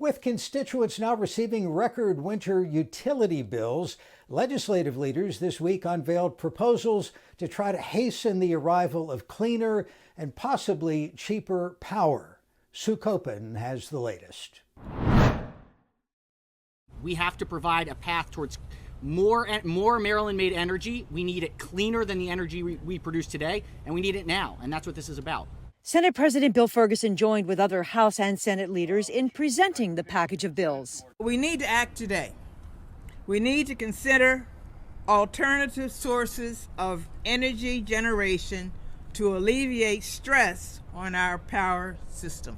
With constituents now receiving record winter utility bills, legislative leaders this week unveiled proposals to try to hasten the arrival of cleaner and possibly cheaper power. Sue Copen has the latest. We have to provide a path towards more Maryland-made energy. We need it cleaner than the energy we produce today, and we need it now, and that's what this is about. Senate President Bill Ferguson joined with other House and Senate leaders in presenting the package of bills. We need to act today. We need to consider alternative sources of energy generation to alleviate stress on our power system.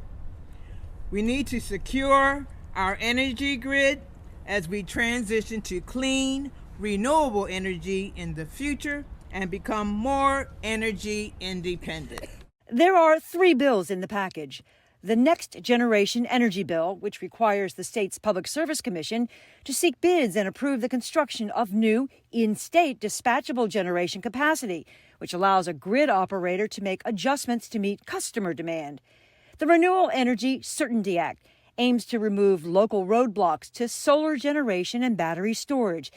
We need to secure our energy grid as we transition to clean, renewable energy in the future and become more energy independent. There are 3 bills in the package. The Next Generation Energy Bill, which requires the state's Public Service Commission to seek bids and approve the construction of new in-state dispatchable generation capacity, which allows a grid operator to make adjustments to meet customer demand. The Renewable Energy Certainty Act aims to remove local roadblocks to solar generation and battery storage.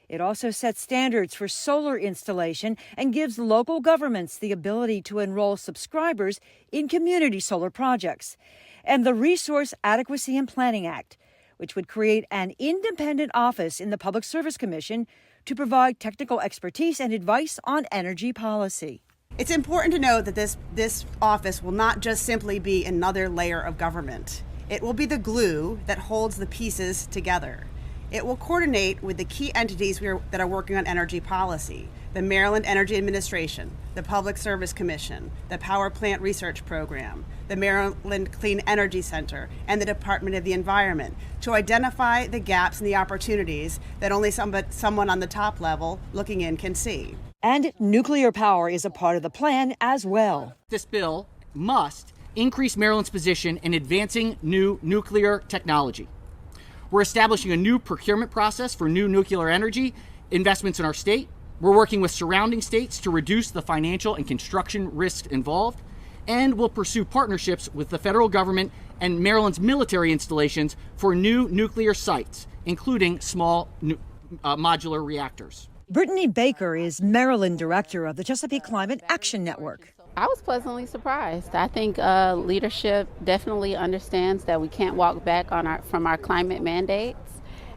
It also sets standards for solar installation and gives local governments the ability to enroll subscribers in community solar projects. And the Resource Adequacy and Planning Act, which would create an independent office in the Public Service Commission to provide technical expertise and advice on energy policy. It's important to note that this office will not just simply be another layer of government. It will be the glue that holds the pieces together. It will coordinate with the key entities that are working on energy policy: the Maryland Energy Administration, the Public Service Commission, the Power Plant Research Program, the Maryland Clean Energy Center, and the Department of the Environment, to identify the gaps and the opportunities that only someone on the top level looking in can see. And nuclear power is a part of the plan as well. This bill must increase Maryland's position in advancing new nuclear technology. We're establishing a new procurement process for new nuclear energy investments in our state. We're working with surrounding states to reduce the financial and construction risks involved. And we'll pursue partnerships with the federal government and Maryland's military installations for new nuclear sites, including small modular reactors. Brittany Baker is Maryland director of the Chesapeake Climate Action Network. I was pleasantly surprised. I think leadership definitely understands that we can't walk back from our climate mandates,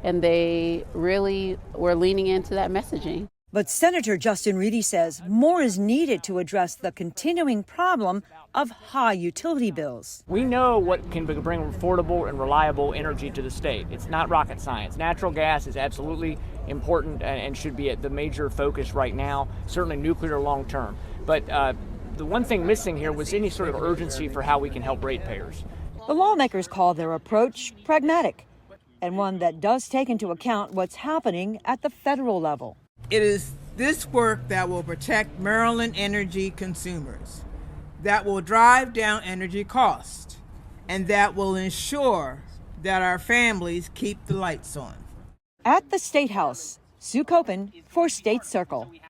and they really were leaning into that messaging. But Senator Justin Reedy says more is needed to address the continuing problem of high utility bills. We know what can bring affordable and reliable energy to the state. It's not rocket science. Natural gas is absolutely important and should be at the major focus right now, certainly nuclear long term. But the one thing missing here was any sort of urgency for how we can help ratepayers. The lawmakers call their approach pragmatic, and one that does take into account what's happening at the federal level. It is this work that will protect Maryland energy consumers, that will drive down energy costs, and that will ensure that our families keep the lights on. At the State House, Sue Copen for State Circle.